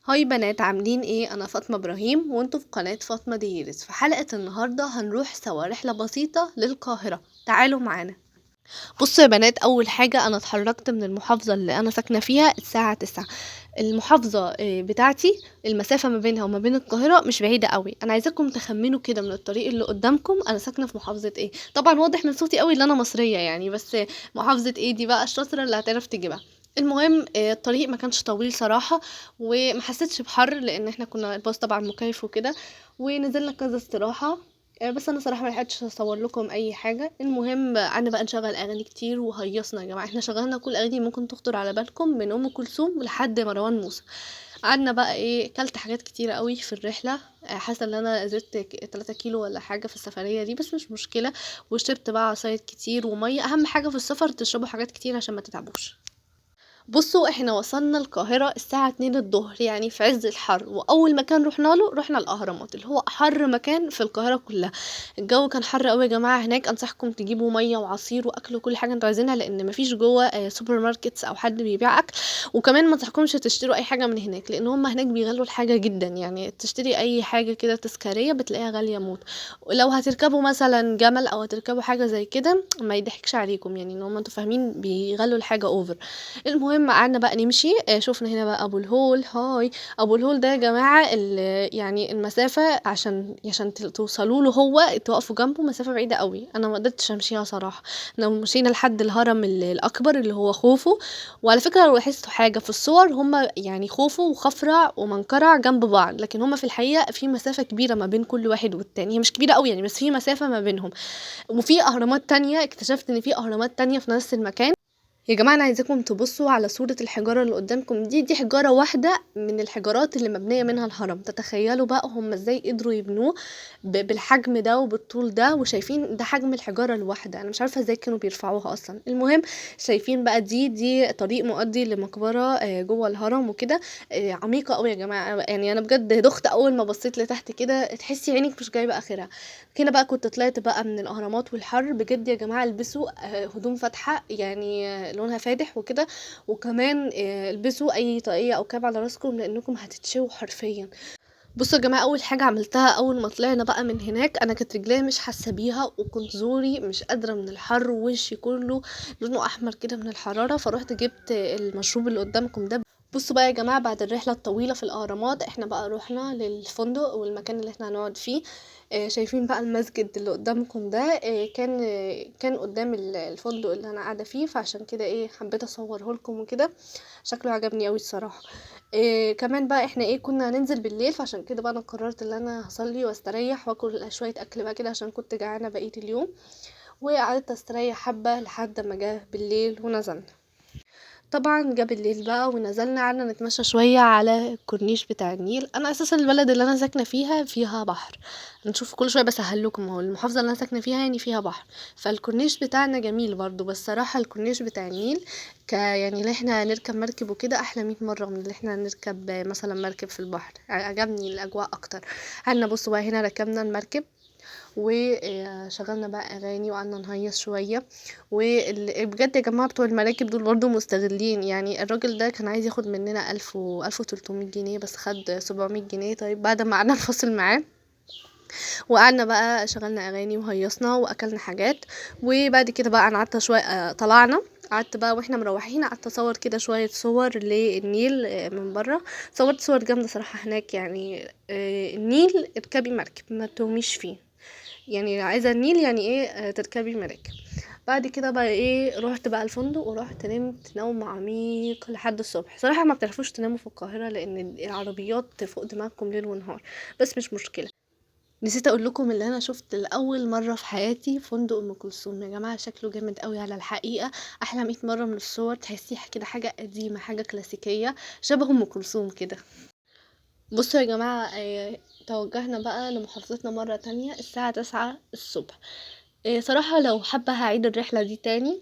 هاي بنات، عاملين ايه؟ انا فاطمة ابراهيم وانتوا في قناة فاطمة ديرس. في حلقة النهاردة هنروح سوا رحلة بسيطة للقاهرة. تعالوا معانا. بصوا يا بنات، اول حاجة انا اتحركت من المحافظة اللي انا ساكنة فيها الساعة 9. المحافظة بتاعتي المسافة ما بينها وما بين القاهرة مش بعيدة قوي. انا عايزاكم تخمنوا كده من الطريق اللي قدامكم انا ساكنة في محافظة ايه. طبعا واضح من صوتي قوي ان انا مصرية يعني، بس محافظة ايه دي بقى الشاطرة اللي هتعرف تجيبها. المهم الطريق ما كانش طويل صراحة، وما حسيتش بحر لان احنا كنا الباص طبعا مكيف وكده، ونزلنا كذا استراحة. بس انا صراحه ما لحقتش اصور لكم اي حاجه. المهم قعدنا بقى نشغل اغاني كتير وهيصنا يا جماعه. احنا شغلنا كل اغاني ممكن تخطر على بالكم، من ام كلثوم لحد مروان موسى. قعدنا بقى ايه، كلت حاجات كتيره قوي في الرحله. حاسه ان انا زدت 3 كيلو ولا حاجه في السفريه دي، بس مش مشكله. وشربت بقى عصاير كتير وميه. اهم حاجه في السفر تشربوا حاجات كتير عشان ما تتعبوش. بصوا، احنا وصلنا القاهرة الساعة 2 الظهر، يعني في عز الحر. واول مكان رحنا له رحنا الاهرامات، اللي هو احر مكان في القاهرة كلها. الجو كان حر قوي يا جماعة هناك. انصحكم تجيبوا مية وعصير واكل وكل حاجة انتوا عايزينها، لان مفيش جوه سوبر ماركتس او حد بيبيع اكل. وكمان ما انصحكمش تشتروا اي حاجة من هناك، لان هم هناك بيغلوا الحاجة جدا. يعني تشتري اي حاجة كده تذكارية بتلاقيها غالية موت. لو هتركبوا مثلا جمل او هتركبوا حاجة زي كده ما يضحكش عليكم، يعني ان هم انتوا فاهمين بيغلوا الحاجة اوفر. المهم قعدنا بقى نمشي. شوفنا هنا بقى ابو الهول. هاي ابو الهول ده يا جماعه، يعني المسافه عشان توصلوا له، هو توقفوا جنبه مسافه بعيده قوي. انا ما قدرتش امشيها صراحه. احنا مشينا لحد الهرم الاكبر اللي هو خوفو. وعلى فكره لو لاحظتوا حاجه في الصور، هما يعني خوفو وخفرع ومنقرع جنب بعض، لكن هما في الحقيقه في مسافه كبيره ما بين كل واحد والتاني. هي مش كبيره قوي يعني، بس في مسافه ما بينهم. وفي اهرامات تانية، اكتشفت ان في اهرامات تانية في نفس المكان. يا جماعة أنا عايزاكم تبصوا على صورة الحجارة اللي قدامكم دي حجارة واحدة من الحجارات اللي مبنية منها الهرم. تتخيلوا بقى هم ازاي قدروا يبنوه بالحجم ده وبالطول ده. وشايفين ده حجم الحجارة الواحدة، أنا مش عارفة ازاي كانوا بيرفعوها أصلا. المهم شايفين بقى دي طريق مؤدي لمقبرة جوه الهرم وكده. عميقة قوي يا جماعة، يعني أنا بجد دخت أول ما بصيت لتحت كده، تحسي عينك مش جايبة آخرها. هنا بقى كنت طلعت بقى من الاهرامات والحر بجد يا جماعه. البسوا هدوم فاتحه، يعني لونها فاتح وكده. وكمان البسوا اي طاقيه او كاب على راسكم لانكم هتتشووا حرفيا. بصوا يا جماعه، اول حاجه عملتها اول ما طلعنا بقى من هناك، انا كانت رجلي مش حاسه بيها، وكنت زوري مش قادره من الحر، ووشي كله لونه احمر كده من الحراره. فروحت جبت المشروب اللي قدامكم ده. بصوا بقى يا جماعة، بعد الرحلة الطويلة في الأهرامات احنا بقى روحنا للفندق والمكان اللي احنا هنقعد فيه. شايفين بقى المسجد اللي قدامكم ده. كان قدام الفندق اللي انا قاعدة فيه، فعشان كده حبيت اصوره لكم وكده. شكله عجبني قوي الصراحة. كمان بقى احنا كنا هننزل بالليل، فعشان كده بقى انا قررت ان انا هصلي واستريح واكل شوية اكل بقى كده، عشان كنت جعانة بقية اليوم. وقعدت استريح حبة لحد ما جه بالليل ونزلنا. طبعا جه بالليل بقى ونزلنا قعدنا نتمشى شوية على الكورنيش بتاع النيل. انا اساسا البلد اللي انا ساكنة فيها بحر. نشوف كل شوية بسهل لكم، هو المحافظة اللي انا ساكنة فيها يعني فيها بحر. فالكورنيش بتاعنا جميل برضو، بس صراحة الكورنيش بتاع النيل يعني اللي احنا نركب مركب وكده احلى 100 مرة من اللي احنا نركب مثلا مركب في البحر. عجبني الاجواء اكتر. قعدنا بصوا بقى هنا ركبنا المركب، وشغلنا بقى اغاني وقعدنا نهيص شويه. وبجد يا جماعه بتوع المراكب دول برضو مستغلين. يعني الراجل ده كان عايز ياخد مننا 1300 جنيه، بس خد 700 جنيه. طيب بعد ما قعدنا نفصل معاه، وقعدنا بقى شغلنا اغاني وهيصنا واكلنا حاجات. وبعد كده بقى انا قعدت شويه طلعنا. قعدت بقى واحنا مروحين، قعدت اصور كده شويه صور للنيل من بره. صورت صور جامده صراحه هناك. يعني النيل اركبي مركب ما تهميش فيه. يعني عايزة النيل يعني تركبي مراكب. بعد كده بقى رحت بقى الفندق ورحت نمت نوم عميق لحد الصبح. صراحة ما بتعرفوش تناموا في القاهرة لان العربيات فوق دماغكم ليل ونهار، بس مش مشكلة. نسيت اقول لكم اللي انا شفت لاول مرة في حياتي فندق ام كلثوم. يا جماعة شكله جامد قوي على الحقيقة، احلى 100 مرة من الصور. تحسيها كده حاجة قديمة، حاجة كلاسيكية، شبه ام كلثوم كده. بصوا يا جماعة، توجهنا بقى لمحافظتنا مرة تانية الساعة 9 الصبح. صراحة لو حابة هعيد الرحلة دي تاني،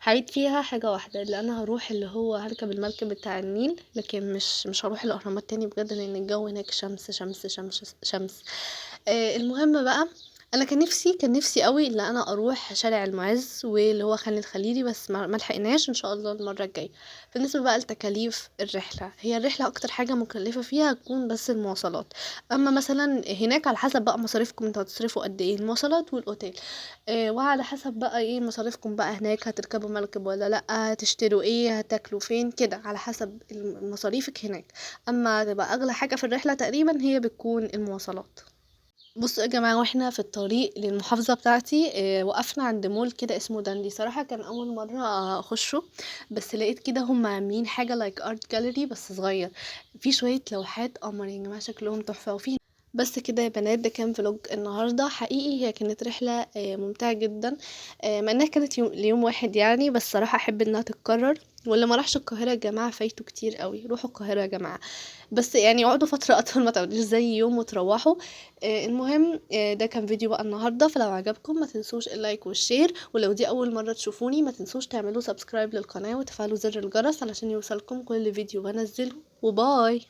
هعيد فيها حاجة واحدة، اللي انا هروح اللي هو هركب المركب بتاع النيل، لكن مش هروح الاهرامات تاني بجد، لان الجو هناك شمس شمس شمس شمس. المهم بقى أنا كان نفسي أوي إن أنا أروح شارع المُعز واللي هو خان الخليلي، بس ما لحقناش، إن شاء الله المرّة الجاية. بالنسبة بقى لتكاليف الرحلة، هي الرحلة أكتر حاجة مُكلّفة فيها هتكون بس المواصلات، أمّا مثلًا هناك على حسب بقى مصاريفكم أنتم هتصرفوا قد إيه، المواصلات والأوتيل. وعلى حسب بقى إيه مصاريفكم بقى هناك، هتركبوا مركب والّا لأ، هتشتروا إيه، هتاكلوا فين، كده على حسب مصاريفِك هناك. أمّا تبقى أغلى حاجة في الرحلة تقريبًا هي بتكون المواصلات. بُصّوا يا جماعة، وإحنا في الطريق للمحافظة بتاعتي وقفنا عند مول كده اسمه داندي. صراحة كان أول مرّة أخُشه، بس لقيت كده هُم عاملين حاجة like art gallery بس صغيّر، فيه شوية لوحات قمر يا جماعة شكلهم تحفة. بس كده يا بنات، ده كان فلوج النهارده. حقيقي هي كانت رحلة ممتعة جدًا، مع إنها كانت ليوم واحد يعني، بس صراحة أحب إنها تتكرر. واللي ما راحش القاهرة يا جماعة فايته كتير أوي، روحوا القاهرة يا جماعة، بس يعني اقعدوا فترة أطول، ما تقعدوش زي يوم وتروحوا. المهم ده كان فيديو بقى النهارده، فلو عجبكم ما تنسوش اللايك والشير، ولو دي أول مرة تشوفوني ما تنسوش تعملوا سبسكرايب للقناة وتفعلوا زر الجرس علشان يوصلكم كل فيديو بانزله. وباي.